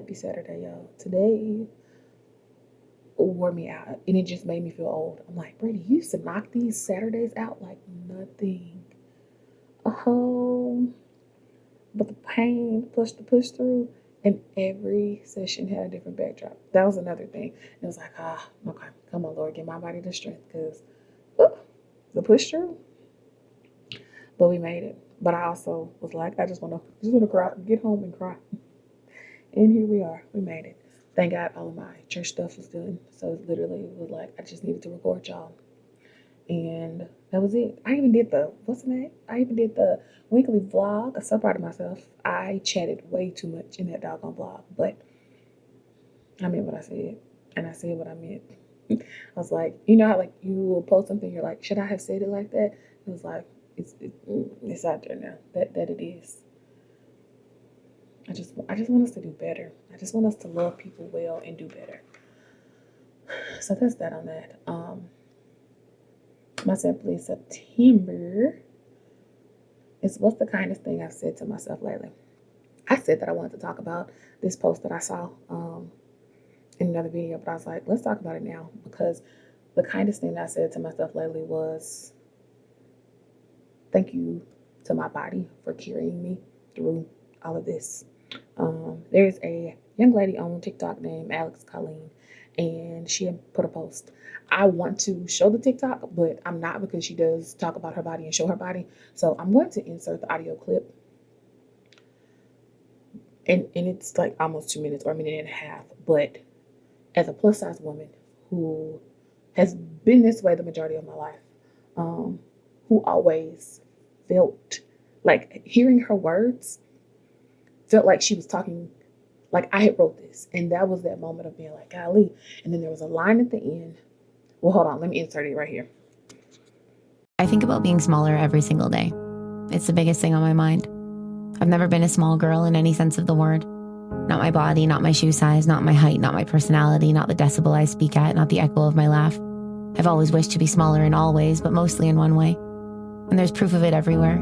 Happy Saturday, y'all. Today wore me out and it just made me feel old. I'm like, Brittany, you used to knock these Saturdays out like nothing. Oh, but the pain, the push through, and every session had a different backdrop. That was another thing. It was like, okay, come on, Lord, give my body the strength because the push through. But we made it. But I also was like, I just wanna cry, get home and cry. And here we are. We made it. Thank God all of my church stuff was done. So it literally was like I just needed to record y'all. And that was it. I even did the what's the name? I even did the weekly vlog. I'm so proud of myself. I chatted way too much in that doggone vlog, but I meant what I said. And I said what I meant. I was like, you know how like you will post something, you're like, should I have said it like that? It was like it's out there now. That it is. I just want us to do better. I just want us to love people well and do better. So that's that on that. My Simply September is what's the kindest thing I've said to myself lately. I said that I wanted to talk about this post that I saw in another video, but I was like, let's talk about it now because the kindest thing that I said to myself lately was thank you to my body for carrying me through all of this. There's a young lady on TikTok named Alex Colleen, and she had put a post. I want to show the TikTok, but I'm not because she does talk about her body and show her body. So I'm going to insert the audio clip. And it's like almost 2 minutes or a minute and a half. But as a plus size woman who has been this way the majority of my life, who always felt like hearing her words felt like she was talking like I had wrote this. And that was that moment of being like, golly. And then there was a line at the end. Well, hold on. Let me insert it right here. I think about being smaller every single day. It's the biggest thing on my mind. I've never been a small girl in any sense of the word. Not my body, not my shoe size, not my height, not my personality, not the decibel I speak at, not the echo of my laugh. I've always wished to be smaller in all ways, but mostly in one way. And there's proof of it everywhere.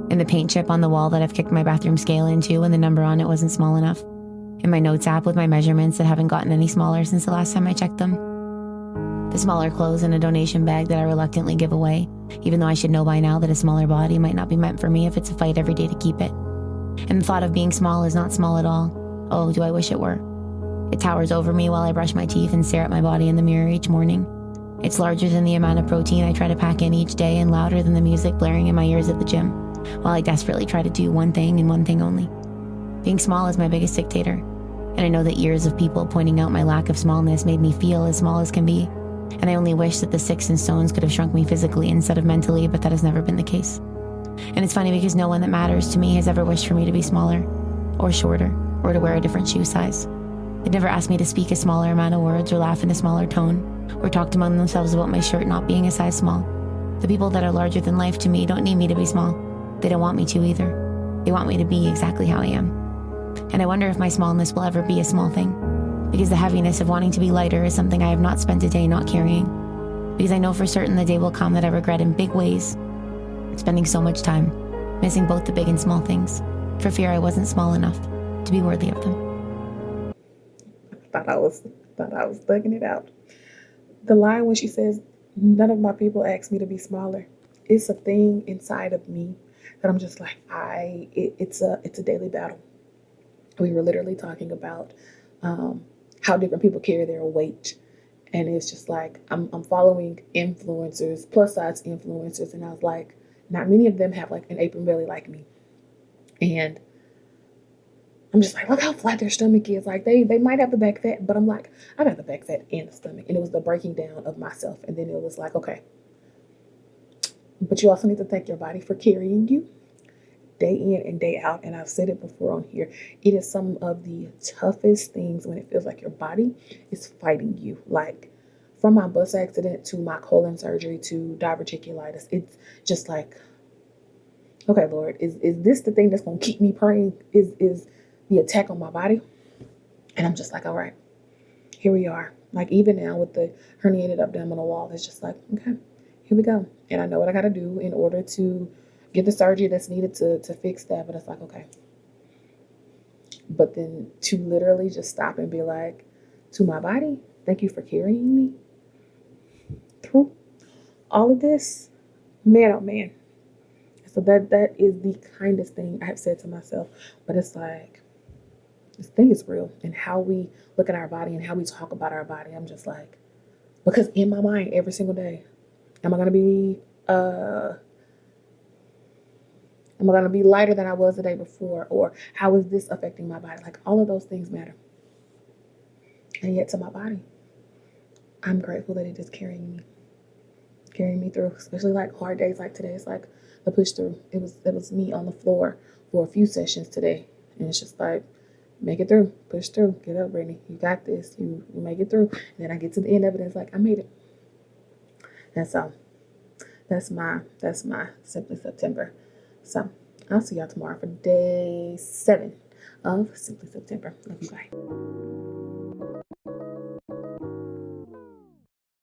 In the paint chip on the wall that I've kicked my bathroom scale into and the number on it wasn't small enough. In my notes app with my measurements that haven't gotten any smaller since the last time I checked them. The smaller clothes in a donation bag that I reluctantly give away, even though I should know by now that a smaller body might not be meant for me if it's a fight every day to keep it. And the thought of being small is not small at all. Oh, do I wish it were. It towers over me while I brush my teeth and stare at my body in the mirror each morning. It's larger than the amount of protein I try to pack in each day and louder than the music blaring in my ears at the gym, while I desperately try to do one thing and one thing only. Being small is my biggest dictator, and I know that years of people pointing out my lack of smallness made me feel as small as can be, and I only wish that the sticks and stones could have shrunk me physically instead of mentally, but that has never been the case. And it's funny because no one that matters to me has ever wished for me to be smaller, or shorter, or to wear a different shoe size. They've never asked me to speak a smaller amount of words or laugh in a smaller tone, or talked among themselves about my shirt not being a size small. The people that are larger than life to me don't need me to be small. They don't want me to either. They want me to be exactly how I am. And I wonder if my smallness will ever be a small thing, because the heaviness of wanting to be lighter is something I have not spent a day not carrying. Because I know for certain the day will come that I regret in big ways, spending so much time, missing both the big and small things, for fear I wasn't small enough to be worthy of them. Thought I was thugging it out. The line when she says, none of my people ask me to be smaller. It's a thing inside of me that I'm just like, it's a daily battle. We were literally talking about how different people carry their weight. And it's just like, I'm following influencers, plus size influencers. And I was like, not many of them have like an apron belly like me. And I'm just like, look how flat their stomach is. Like they might have the back fat, but I'm like, I got the back fat and the stomach. And it was the breaking down of myself. And then it was like, okay, but you also need to thank your body for carrying you day in and day out. And I've said it before on here. It is some of the toughest things when it feels like your body is fighting you. Like from my bus accident to my colon surgery to diverticulitis, it's just like, okay, Lord, is this the thing that's going to keep me praying? Is the attack on my body? And I'm just like, all right, here we are. Like even now with the herniated abdominal wall, it's just like, okay, here we go. And I know what I got to do in order to get the surgery that's needed to fix that. But it's like, okay, But then to literally just stop and be like, to my body, thank you for carrying me through all of this. Man, oh man. So that is the kindest thing I have said to myself. But it's like, this thing is real. And how we look at our body and how we talk about our body, I'm just like, because in my mind every single day, am I gonna be lighter than I was the day before? Or how is this affecting my body? Like all of those things matter. And yet to my body, I'm grateful that it is carrying me through, especially like hard days like today. It's like the push through. It was me on the floor for a few sessions today. And it's just like, make it through, push through, get up, Brittany. You got this. You make it through. And then I get to the end of it, and it's like I made it. And so that's my Simply September. So I'll see y'all tomorrow for day 7 of Simply September. Love you, bye.